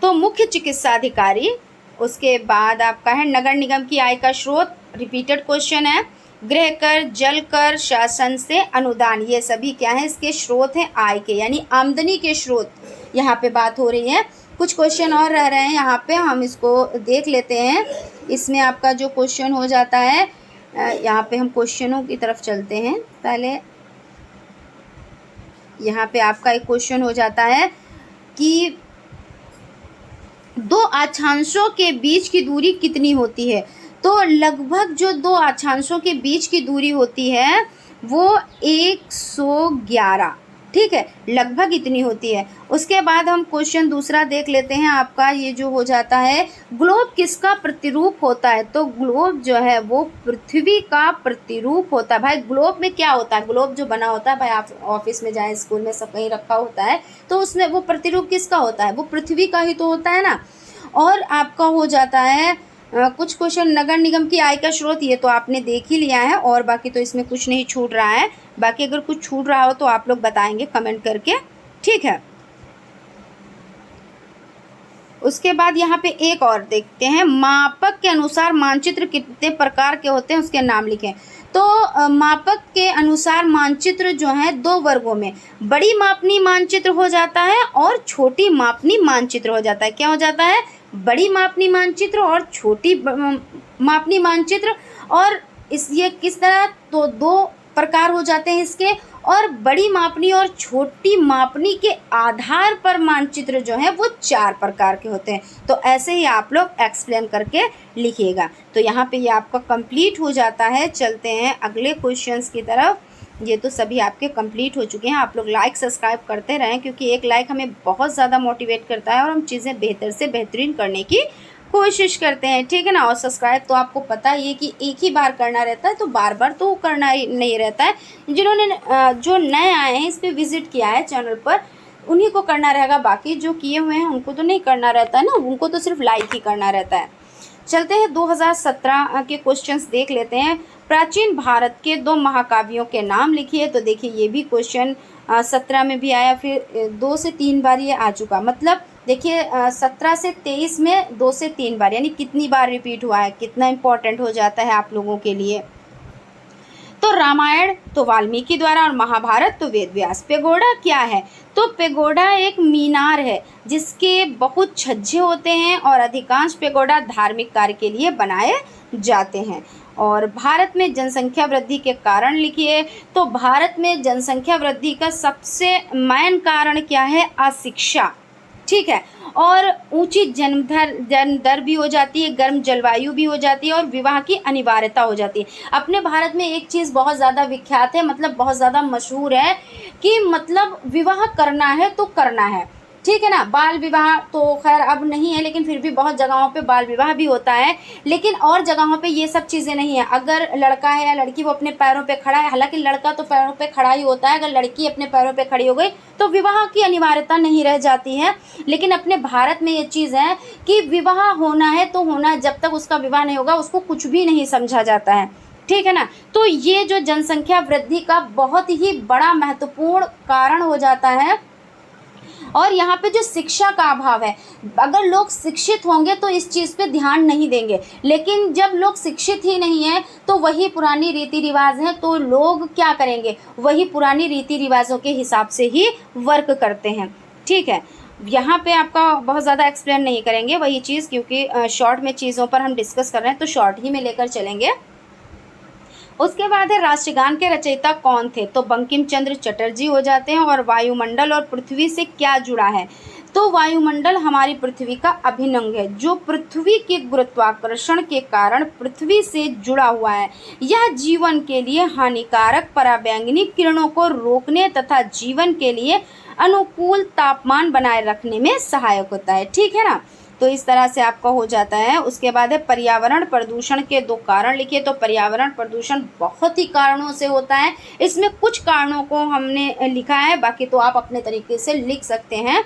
तो मुख्य चिकित्सा अधिकारी। उसके बाद आपका है नगर निगम की आय का स्रोत, रिपीटेड क्वेश्चन है। गृह कर, जल कर, शासन से अनुदान, ये सभी क्या है? इसके स्रोत हैं आय के, यानी आमदनी के स्रोत यहाँ पे बात हो रही है। कुछ क्वेश्चन और रह रहे हैं यहाँ पे, हम इसको देख लेते हैं। इसमें आपका जो क्वेश्चन हो जाता है, यहाँ पे हम क्वेश्चनों की तरफ चलते हैं। पहले यहाँ पे आपका एक क्वेश्चन हो जाता है कि 2 अक्षांशों के बीच की दूरी कितनी होती है? तो लगभग जो 2 अक्षांशों के बीच की दूरी होती है वो 111, ठीक है, लगभग इतनी होती है। उसके बाद हम क्वेश्चन दूसरा देख लेते हैं आपका। ये जो हो जाता है, ग्लोब किसका प्रतिरूप होता है? तो ग्लोब जो है वो पृथ्वी का प्रतिरूप होता है। भाई ग्लोब में क्या होता है? ग्लोब जो बना होता है, भाई आप ऑफिस में जाएं, स्कूल में सब कहीं रखा होता है, तो उसमें वो प्रतिरूप किसका होता है? वो पृथ्वी का ही तो होता है ना। और आपका हो जाता है कुछ क्वेश्चन, नगर निगम की आय का स्रोत, ये तो आपने देख ही लिया है, और बाकी तो इसमें कुछ नहीं छूट रहा है। बाकी अगर कुछ छूट रहा हो तो आप लोग बताएंगे कमेंट करके, ठीक है। उसके बाद यहाँ पे एक और देखते हैं, मापक के अनुसार मानचित्र कितने प्रकार के होते हैं, उसके नाम लिखें। तो मापक के अनुसार मानचित्र जो है 2 वर्गों में, बड़ी मापनी मानचित्र हो जाता है और छोटी मापनी मानचित्र हो जाता है। क्या हो जाता है? बड़ी मापनी मानचित्र और छोटी मापनी मानचित्र। और ये किस तरह? तो 2 प्रकार हो जाते हैं इसके, और बड़ी मापनी और छोटी मापनी के आधार पर मानचित्र जो है वो 4 प्रकार के होते हैं। तो ऐसे ही आप लोग एक्सप्लेन करके लिखिएगा। तो यहाँ पे ये आपका कंप्लीट हो जाता है। चलते हैं अगले क्वेश्चंस की तरफ। ये तो सभी आपके कंप्लीट हो चुके हैं। आप लोग लाइक सब्सक्राइब करते रहें, क्योंकि एक लाइक हमें बहुत ज़्यादा मोटिवेट करता है और हम चीज़ें बेहतर से बेहतरीन करने की कोशिश करते हैं, ठीक है ना। और सब्सक्राइब तो आपको पता ही है कि एक ही बार करना रहता है, तो बार बार तो करना ही नहीं रहता है। जिन्होंने जो नए आए हैं, इस पर विज़िट किया है चैनल पर, उन्हीं को करना रहेगा। बाकी जो किए हुए हैं उनको तो नहीं करना रहता है ना, उनको तो सिर्फ लाइक ही करना रहता है। चलते हैं 2017 के क्वेश्चंस देख लेते हैं। प्राचीन भारत के 2 महाकाव्यों के नाम लिखिए। तो देखिए ये भी क्वेश्चन 17 में भी आया, फिर 2 से 3 बार ये आ चुका। मतलब देखिए 17 से 23 में 2 से 3 बार, यानी कितनी बार रिपीट हुआ है, कितना इम्पोर्टेंट हो जाता है आप लोगों के लिए। तो रामायण तो वाल्मीकि द्वारा, और महाभारत तो वेद व्यास। पेगोडा क्या है? तो पेगोडा एक मीनार है जिसके बहुत छज्जे होते हैं, और अधिकांश पेगोडा धार्मिक कार्य के लिए बनाए जाते हैं। और भारत में जनसंख्या वृद्धि के कारण लिखिए। तो भारत में जनसंख्या वृद्धि का सबसे मेन कारण क्या है? अशिक्षा, ठीक है। और ऊंची जन्म दर भी हो जाती है, गर्म जलवायु भी हो जाती है, और विवाह की अनिवार्यता हो जाती है। अपने भारत में एक चीज़ बहुत ज़्यादा विख्यात है, मतलब बहुत ज़्यादा मशहूर है, कि मतलब विवाह करना है तो करना है, ठीक है ना। बाल विवाह तो खैर अब नहीं है, लेकिन फिर भी बहुत जगहों पे बाल विवाह भी होता है, लेकिन और जगहों पे ये सब चीज़ें नहीं है। अगर लड़का है या लड़की वो अपने पैरों पे खड़ा है, हालांकि लड़का तो पैरों पे खड़ा ही होता है, अगर लड़की अपने पैरों पे खड़ी हो गई तो विवाह की अनिवार्यता नहीं रह जाती है। लेकिन अपने भारत में ये चीज़ है कि विवाह होना है तो होना है, जब तक उसका विवाह नहीं होगा उसको कुछ भी नहीं समझा जाता है, ठीक है ना। तो ये जो जनसंख्या वृद्धि का बहुत ही बड़ा महत्वपूर्ण कारण हो जाता है। और यहाँ पे जो शिक्षा का अभाव है, अगर लोग शिक्षित होंगे तो इस चीज़ पे ध्यान नहीं देंगे, लेकिन जब लोग शिक्षित ही नहीं हैं तो वही पुरानी रीति रिवाज हैं, तो लोग क्या करेंगे, वही पुरानी रीति रिवाजों के हिसाब से ही वर्क करते हैं। ठीक है, यहाँ पे आपका बहुत ज़्यादा एक्सप्लेन नहीं करेंगे वही चीज़, क्योंकि शॉर्ट में चीज़ों पर हम डिस्कस कर रहे हैं तो शॉर्ट ही में लेकर चलेंगे। उसके बाद है राष्ट्रगान के रचयिता कौन थे, तो बंकिम चंद्र चटर्जी हो जाते हैं। और वायुमंडल और पृथ्वी से क्या जुड़ा है, तो वायुमंडल हमारी पृथ्वी का अभिन्न अंग है जो पृथ्वी के गुरुत्वाकर्षण के कारण पृथ्वी से जुड़ा हुआ है। यह जीवन के लिए हानिकारक पराबैंगनी किरणों को रोकने तथा जीवन के लिए अनुकूल तापमान बनाए रखने में सहायक होता है। ठीक है ना, तो इस तरह से आपका हो जाता है। उसके बाद है पर्यावरण प्रदूषण के 2 कारण लिखिए। तो पर्यावरण प्रदूषण बहुत ही कारणों से होता है, इसमें कुछ कारणों को हमने लिखा है, बाकी तो आप अपने तरीके से लिख सकते हैं।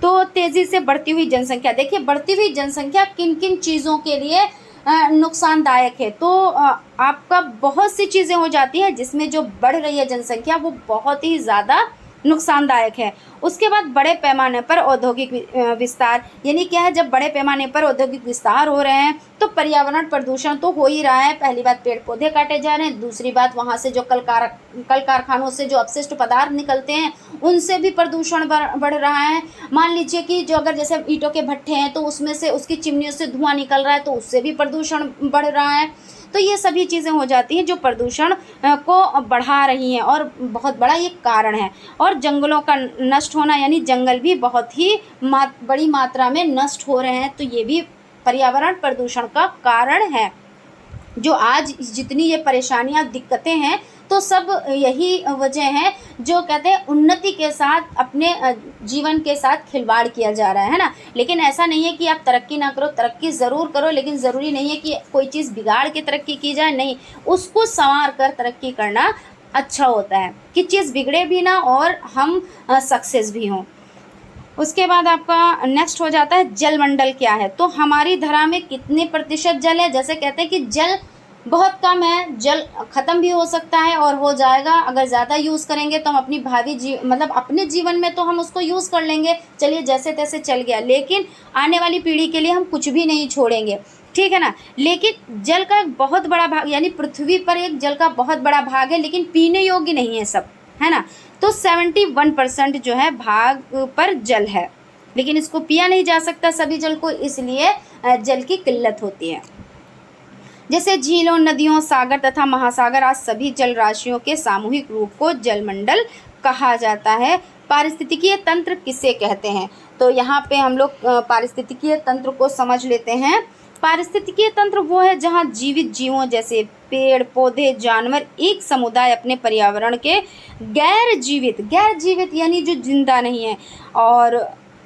तो तेज़ी से बढ़ती हुई जनसंख्या, देखिए बढ़ती हुई जनसंख्या किन किन चीज़ों के लिए नुकसानदायक है, तो आपका बहुत सी चीज़ें हो जाती हैं जिसमें जो बढ़ रही है जनसंख्या वो बहुत ही ज़्यादा नुकसानदायक है। उसके बाद बड़े पैमाने पर औद्योगिक विस्तार, यानी क्या है, जब बड़े पैमाने पर औद्योगिक विस्तार हो रहे हैं तो पर्यावरण प्रदूषण तो हो ही रहा है। पहली बात पेड़ पौधे काटे जा रहे हैं, दूसरी बात वहाँ से जो कल कारखानों से जो अपशिष्ट पदार्थ निकलते हैं उनसे भी प्रदूषण बढ़ रहा है। मान लीजिए कि जो अगर जैसे ईंटों के भट्ठे हैं तो उसमें से उसकी चिमनियों से धुआं निकल रहा है तो उससे भी प्रदूषण बढ़ रहा है। तो ये सभी चीज़ें हो जाती हैं जो प्रदूषण को बढ़ा रही हैं और बहुत बड़ा ये कारण है। और जंगलों का नष्ट होना, यानी जंगल भी बहुत ही बड़ी मात्रा में नष्ट हो रहे हैं, तो ये भी पर्यावरण प्रदूषण का कारण है। जो आज जितनी ये परेशानियां दिक्कतें हैं तो सब यही वजह है, जो कहते हैं उन्नति के साथ अपने जीवन के साथ खिलवाड़ किया जा रहा है ना। लेकिन ऐसा नहीं है कि आप तरक्की ना करो, तरक्की ज़रूर करो, लेकिन ज़रूरी नहीं है कि कोई चीज़ बिगाड़ के तरक्की की जाए, नहीं, उसको संवार कर तरक्की करना अच्छा होता है कि चीज़ बिगड़े भी ना और हम सक्सेस भी हों। उसके बाद आपका नेक्स्ट हो जाता है जलमंडल क्या है, तो हमारी धरा में कितने प्रतिशत जल है। जैसे कहते हैं कि जल बहुत कम है, जल ख़त्म भी हो सकता है और हो जाएगा। अगर ज़्यादा यूज़ करेंगे तो हम अपनी मतलब अपने जीवन में तो हम उसको यूज़ कर लेंगे, चलिए जैसे तैसे चल गया, लेकिन आने वाली पीढ़ी के लिए हम कुछ भी नहीं छोड़ेंगे। ठीक है ना, लेकिन जल का एक बहुत बड़ा भाग, यानी पृथ्वी पर एक जल का बहुत बड़ा भाग है, लेकिन पीने योग्य नहीं है सब, है ना। तो 71% जो है भाग पर जल है, लेकिन इसको पिया नहीं जा सकता सभी जल को, इसलिए जल की किल्लत होती है। जैसे झीलों, नदियों, सागर तथा महासागर आज सभी जल राशियों के सामूहिक रूप को जलमंडल कहा जाता है। पारिस्थितिकीय तंत्र किसे कहते हैं, तो यहाँ पे हम लोग पारिस्थितिकीय तंत्र को समझ लेते हैं। पारिस्थितिकीय तंत्र वो है जहाँ जीवित जीवों जैसे पेड़ पौधे जानवर एक समुदाय अपने पर्यावरण के गैर जीवित यानी जो जिंदा नहीं है और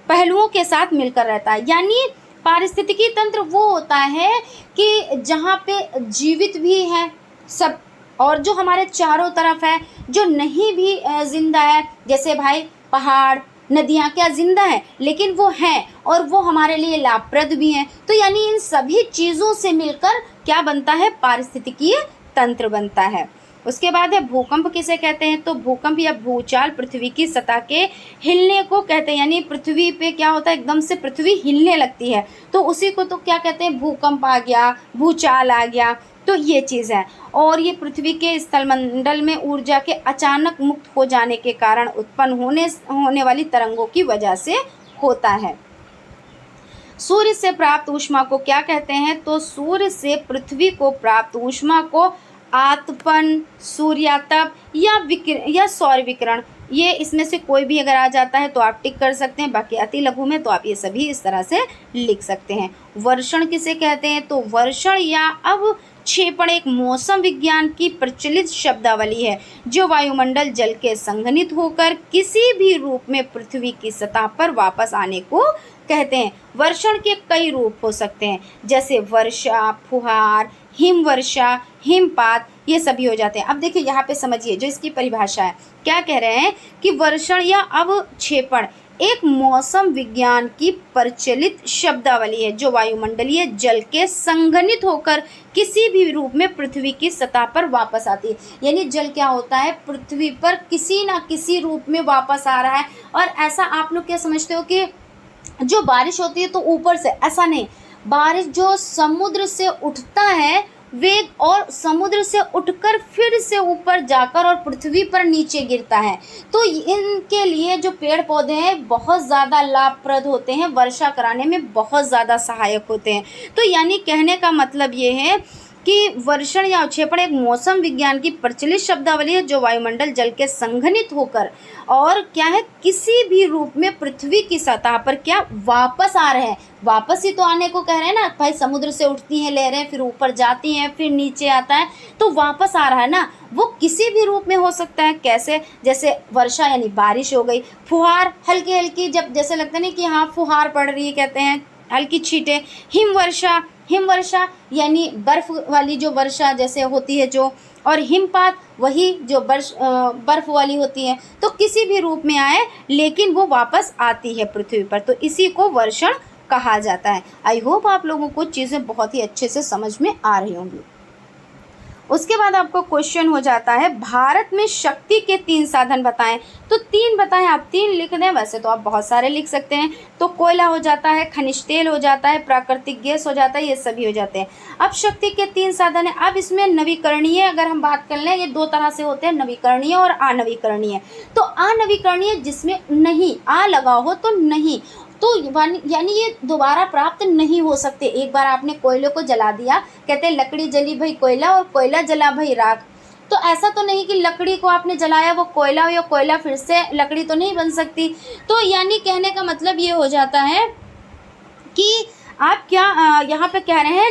पहलुओं के साथ मिलकर रहता है। यानी पारिस्थितिकी तंत्र वो होता है कि जहाँ पे जीवित भी हैं सब और जो हमारे चारों तरफ है जो नहीं भी जिंदा है, जैसे भाई पहाड़ नदियाँ क्या जिंदा है, लेकिन वो हैं और वो हमारे लिए लाभप्रद भी हैं। तो यानी इन सभी चीज़ों से मिलकर क्या बनता है, पारिस्थितिकीय तंत्र बनता है। उसके बाद है भूकंप किसे कहते हैं, तो भूकंप या भूचाल पृथ्वी की सतह के हिलने को कहते हैं। यानी पृथ्वी पे क्या होता है, एकदम से पृथ्वी हिलने लगती है तो उसी को तो क्या कहते हैं, भूकंप आ गया, भूचाल आ गया, तो ये चीज़ है। और ये पृथ्वी के स्थलमंडल में ऊर्जा के अचानक मुक्त हो जाने के कारण उत्पन्न होने वाली तरंगों की वजह से होता है। सूर्य से प्राप्त ऊष्मा को क्या कहते हैं, तो सूर्य से पृथ्वी को प्राप्त ऊष्मा को आतपन, सूर्यातप या सौर विकिरण, ये इसमें से कोई भी अगर आ जाता है तो आप टिक कर सकते हैं, बाकी अति लघु में तो आप ये सभी इस तरह से लिख सकते हैं। वर्षण किसे कहते हैं, तो वर्षण या अवक्षेपण एक मौसम विज्ञान की प्रचलित शब्दावली है जो वायुमंडल जल के संघनित होकर किसी भी रूप में पृथ्वी की सतह पर वापस आने को कहते हैं। वर्षण के कई रूप हो सकते हैं, जैसे वर्षा, फुहार, हिमवर्षा, हिमपात, ये सभी हो जाते हैं। अब देखिए यहाँ पे समझिए जो इसकी परिभाषा है, क्या कह रहे हैं कि वर्षण या अवक्षेपण एक मौसम विज्ञान की प्रचलित शब्दावली है जो वायुमंडलीय जल के संघनित होकर किसी भी रूप में पृथ्वी की सतह पर वापस आती है। यानी जल क्या होता है, पृथ्वी पर किसी ना किसी रूप में वापस आ रहा है। और ऐसा आप लोग क्या समझते हो कि जो बारिश होती है तो ऊपर से, ऐसा नहीं। बारिश जो समुद्र से उठता है वेग, और समुद्र से उठकर फिर से ऊपर जाकर और पृथ्वी पर नीचे गिरता है। तो इनके लिए जो पेड़ पौधे हैं बहुत ज़्यादा लाभप्रद होते हैं, वर्षा कराने में बहुत ज़्यादा सहायक होते हैं। तो यानी कहने का मतलब ये है कि वर्षण या अवक्षेपण एक मौसम विज्ञान की प्रचलित शब्दावली है जो वायुमंडल जल के संघनित होकर और क्या है, किसी भी रूप में पृथ्वी की सतह पर क्या वापस आ रहे हैं। वापस ही तो आने को कह रहे हैं ना भाई, समुद्र से उठती हैं लहरें, फिर ऊपर जाती हैं, फिर नीचे आता है, तो वापस आ रहा है ना। वो किसी भी रूप में हो सकता है। कैसे, जैसे वर्षा यानी बारिश हो गई, फुहार हल्की हल्की, जब जैसे लगता नहीं कि हाँ फुहार पड़ रही है, कहते हैं हल्की छींटें। हिमवर्षा, हिमवर्षा यानी बर्फ़ वाली जो वर्षा जैसे होती है जो, और हिमपात वही जो बर्फ़ वाली होती है। तो किसी भी रूप में आए लेकिन वो वापस आती है पृथ्वी पर, तो इसी को वर्षण कहा जाता है। आई होप आप लोगों को चीज़ें बहुत ही अच्छे से समझ में आ रही होंगी। उसके बाद आपको क्वेश्चन हो जाता है, भारत में शक्ति के 3 साधन बताएं। तो 3 बताएं, आप 3 लिख दें, वैसे तो आप बहुत सारे लिख सकते हैं। तो कोयला हो जाता है, खनिज तेल हो जाता है, प्राकृतिक गैस हो जाता है, ये सभी हो जाते हैं। अब शक्ति के 3 साधन है। अब इसमें नवीकरणीय अगर हम बात कर लें, ये 2 तरह से होते हैं, नवीकरणीय और अनवीकरणीय। तो अनवीकरणीय जिसमें नहीं, आ लगा हो तो नहीं, तो यानी ये दोबारा प्राप्त नहीं हो सकते। एक बार आपने कोयले को जला दिया, कहते हैं लकड़ी जली भाई कोयला और कोयला जला भाई राख। तो ऐसा तो नहीं कि लकड़ी को आपने जलाया वो कोयला हो, या कोयला फिर से लकड़ी तो नहीं बन सकती। तो यानी कहने का मतलब ये हो जाता है कि आप क्या यहाँ पे कह रहे हैं,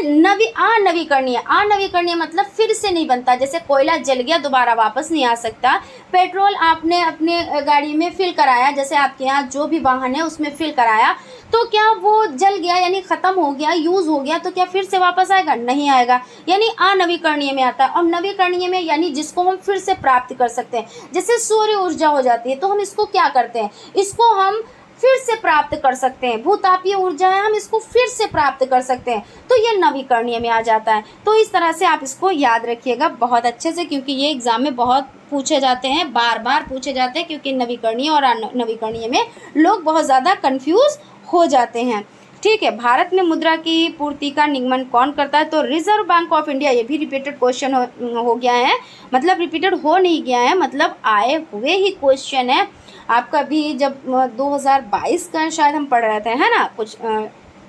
अनवीकरणीय। अनवीकरणीय मतलब फिर से नहीं बनता, जैसे कोयला जल गया दोबारा वापस नहीं आ सकता। पेट्रोल आपने अपने गाड़ी में फिल कराया, जैसे आपके यहाँ जो भी वाहन है उसमें फिल कराया, तो क्या वो जल गया यानी ख़त्म हो गया, यूज़ हो गया, तो क्या फिर से वापस आएगा? नहीं आएगा। यानी अनवीकरणीय में आता है। और नवीकरणीय में यानी जिसको हम फिर से प्राप्त कर सकते हैं, जैसे सूर्य ऊर्जा हो जाती है, तो हम इसको क्या करते हैं, इसको हम फिर से प्राप्त कर सकते हैं। भूतापीय ऊर्जा है, हम इसको फिर से प्राप्त कर सकते हैं, तो ये नवीकरणीय में आ जाता है। तो इस तरह से आप इसको याद रखिएगा बहुत अच्छे से, क्योंकि ये एग्जाम में बहुत पूछे जाते हैं, बार बार पूछे जाते हैं, क्योंकि नवीकरणीय और अनवीकरणीय में लोग बहुत ज़्यादा कंफ्यूज हो जाते हैं। ठीक है, भारत में मुद्रा की पूर्ति का निगमन कौन करता है? तो रिजर्व बैंक ऑफ इंडिया। ये भी रिपीटेड क्वेश्चन हो गया है, मतलब रिपीटेड हो नहीं गया है, मतलब आए हुए ही क्वेश्चन है। आपका भी जब 2022 का शायद हम पढ़ रहे थे, है ना, कुछ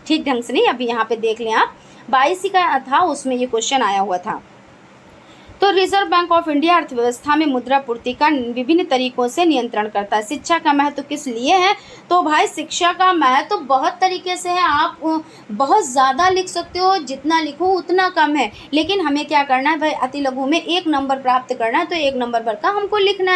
ठीक ढंग से नहीं, अभी यहाँ पे देख लें आप, 22 का था, उसमें ये क्वेश्चन आया हुआ था। तो रिजर्व बैंक ऑफ इंडिया अर्थव्यवस्था में मुद्रा पूर्ति का विभिन्न तरीकों से नियंत्रण करता है। शिक्षा का महत्व किस लिए है? तो भाई शिक्षा का महत्व बहुत तरीके से है। आप बहुत ज़्यादा लिख सकते हो, जितना लिखो उतना कम है, लेकिन हमें क्या करना है भाई, अति लघु में 1 नंबर प्राप्त करना है, तो 1 नंबर भर का हमको लिखना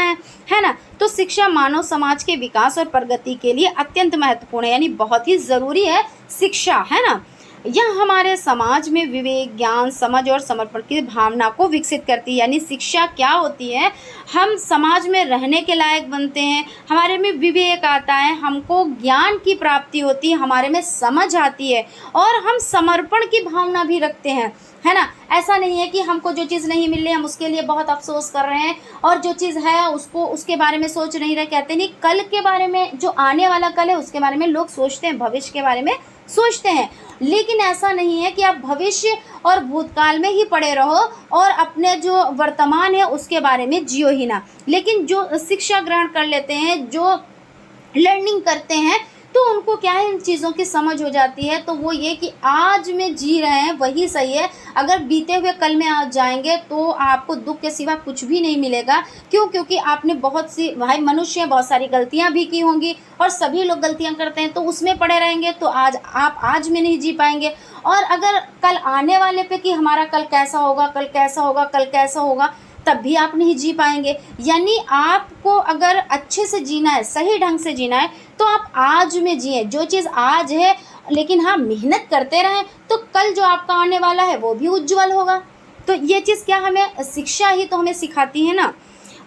है ना। तो शिक्षा मानव समाज के विकास और प्रगति के लिए अत्यंत महत्वपूर्ण है, यानी बहुत ही ज़रूरी है शिक्षा, है ना। यह हमारे समाज में विवेक, ज्ञान, समझ और समर्पण की भावना को विकसित करती है। यानी शिक्षा क्या होती है, हम समाज में रहने के लायक बनते हैं, हमारे में विवेक आता है, हमको ज्ञान की प्राप्ति होती है, हमारे में समझ आती है, और हम समर्पण की भावना भी रखते हैं, है ना। ऐसा नहीं है कि हमको जो चीज़ नहीं मिल रही हम उसके लिए बहुत अफसोस कर रहे हैं, और जो चीज़ है उसको उसके बारे में सोच नहीं रहे। कहते नहीं, कल के बारे में, जो आने वाला कल है उसके बारे में लोग सोचते हैं, भविष्य के बारे में सोचते हैं, लेकिन ऐसा नहीं है कि आप भविष्य और भूतकाल में ही पड़े रहो और अपने जो वर्तमान है उसके बारे में जियो ही ना। लेकिन जो शिक्षा ग्रहण कर लेते हैं, जो लर्निंग करते हैं, तो उनको क्या है, इन चीज़ों की समझ हो जाती है। तो वो ये कि आज में जी रहे हैं वही सही है। अगर बीते हुए कल में आज जाएंगे तो आपको दुख के सिवा कुछ भी नहीं मिलेगा। क्यों? क्योंकि आपने बहुत सी, भाई मनुष्य बहुत सारी गलतियां भी की होंगी, और सभी लोग गलतियां करते हैं, तो उसमें पड़े रहेंगे तो आज आप आज में नहीं जी पाएंगे। और अगर कल आने वाले पे कि हमारा कल कैसा होगा, कल कैसा होगा, कल कैसा होगा, तब भी आप नहीं जी पाएंगे। यानी आपको अगर अच्छे से जीना है, सही ढंग से जीना है, तो आप आज में जिए, जो चीज़ आज है, लेकिन हाँ मेहनत करते रहें, तो कल जो आपका आने वाला है वो भी उज्जवल होगा। तो ये चीज़ क्या, हमें शिक्षा ही तो हमें सिखाती है ना।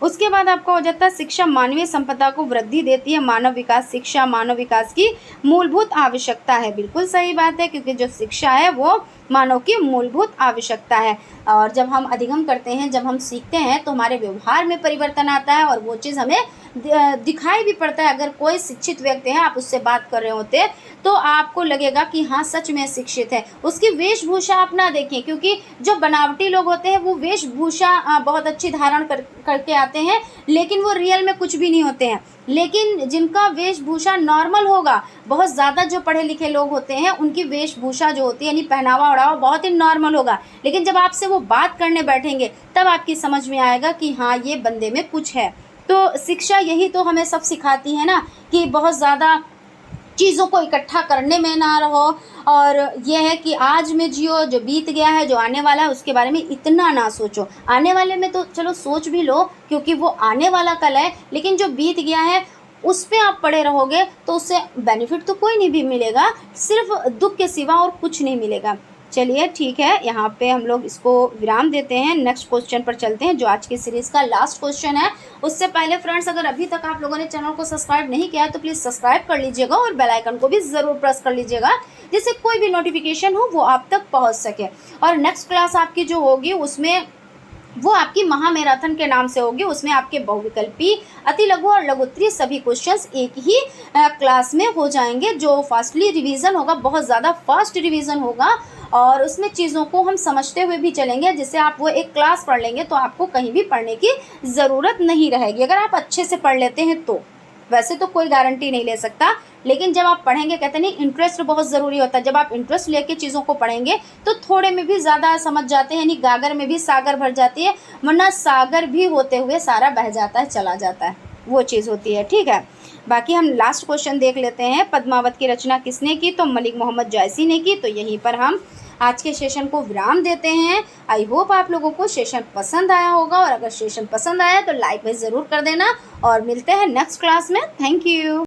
उसके बाद आपका हो जाता है शिक्षा मानवीय संपदा को वृद्धि देती है। मानव विकास, शिक्षा मानव विकास की मूलभूत आवश्यकता है। बिल्कुल सही बात है, क्योंकि जो शिक्षा है वो मानव की मूलभूत आवश्यकता है। और जब हम अधिगम करते हैं, जब हम सीखते हैं, तो हमारे व्यवहार में परिवर्तन आता है और वो चीज़ हमें दिखाई भी पड़ता है। अगर कोई शिक्षित व्यक्ति है, आप उससे बात कर रहे होते तो आपको लगेगा कि हाँ सच में शिक्षित है। उसकी वेशभूषा आप ना देखें, क्योंकि जो बनावटी लोग होते हैं वो वेशभूषा बहुत अच्छी धारण करके आते हैं, लेकिन वो रियल में कुछ भी नहीं होते हैं। लेकिन जिनका वेशभूषा नॉर्मल होगा, बहुत ज़्यादा जो पढ़े लिखे लोग होते हैं उनकी वेशभूषा जो होती है यानी पहनावा ओढ़ावा बहुत ही नॉर्मल होगा, लेकिन जब आपसे वो बात करने बैठेंगे तब आपकी समझ में आएगा कि हाँ ये बंदे में कुछ है। तो शिक्षा यही तो हमें सब सिखाती है ना, कि बहुत ज़्यादा चीज़ों को इकट्ठा करने में ना रहो, और ये है कि आज में जियो, जो बीत गया है, जो आने वाला है उसके बारे में इतना ना सोचो। आने वाले में तो चलो सोच भी लो, क्योंकि वो आने वाला कल है, लेकिन जो बीत गया है उस पे आप पड़े रहोगे तो उससे बेनिफिट तो कोई नहीं भी मिलेगा, सिर्फ दुख के सिवा और कुछ नहीं मिलेगा। चलिए ठीक है, यहाँ पे हम लोग इसको विराम देते हैं। नेक्स्ट क्वेश्चन पर चलते हैं, जो आज की सीरीज़ का लास्ट क्वेश्चन है। उससे पहले फ्रेंड्स, अगर अभी तक आप लोगों ने चैनल को सब्सक्राइब नहीं किया है तो प्लीज़ सब्सक्राइब कर लीजिएगा और बेल आइकन को भी ज़रूर प्रेस कर लीजिएगा, जिससे कोई भी नोटिफिकेशन हो वो आप तक पहुँच सके। और नेक्स्ट क्लास आपकी जो होगी उसमें वो आपकी महामैराथन के नाम से होगी। उसमें आपके बहुविकल्पी, अति लघु और लघु उत्तरीय सभी क्वेश्चंस एक ही क्लास में हो जाएंगे, जो फास्टली रिवीजन होगा, बहुत ज़्यादा फास्ट रिवीजन होगा, और उसमें चीज़ों को हम समझते हुए भी चलेंगे, जिससे आप वो एक क्लास पढ़ लेंगे तो आपको कहीं भी पढ़ने की ज़रूरत नहीं रहेगी, अगर आप अच्छे से पढ़ लेते हैं तो। वैसे तो कोई गारंटी नहीं ले सकता, लेकिन जब आप पढ़ेंगे, कहते नहीं इंटरेस्ट बहुत ज़रूरी होता है, जब आप इंटरेस्ट लेके चीज़ों को पढ़ेंगे तो थोड़े में भी ज़्यादा समझ जाते हैं, यानी गागर में भी सागर भर जाती है, वरना सागर भी होते हुए सारा बह जाता है, चला जाता है, वो चीज़ होती है। ठीक है, बाकी हम लास्ट क्वेश्चन देख लेते हैं। पद्मावत की रचना किसने की? तो मलिक मोहम्मद जायसी ने की। तो यहीं पर हम आज के सेशन को विराम देते हैं। आई होप आप लोगों को सेशन पसंद आया होगा, और अगर सेशन पसंद आया तो लाइक भी ज़रूर कर देना, और मिलते हैं नेक्स्ट क्लास में। Thank you.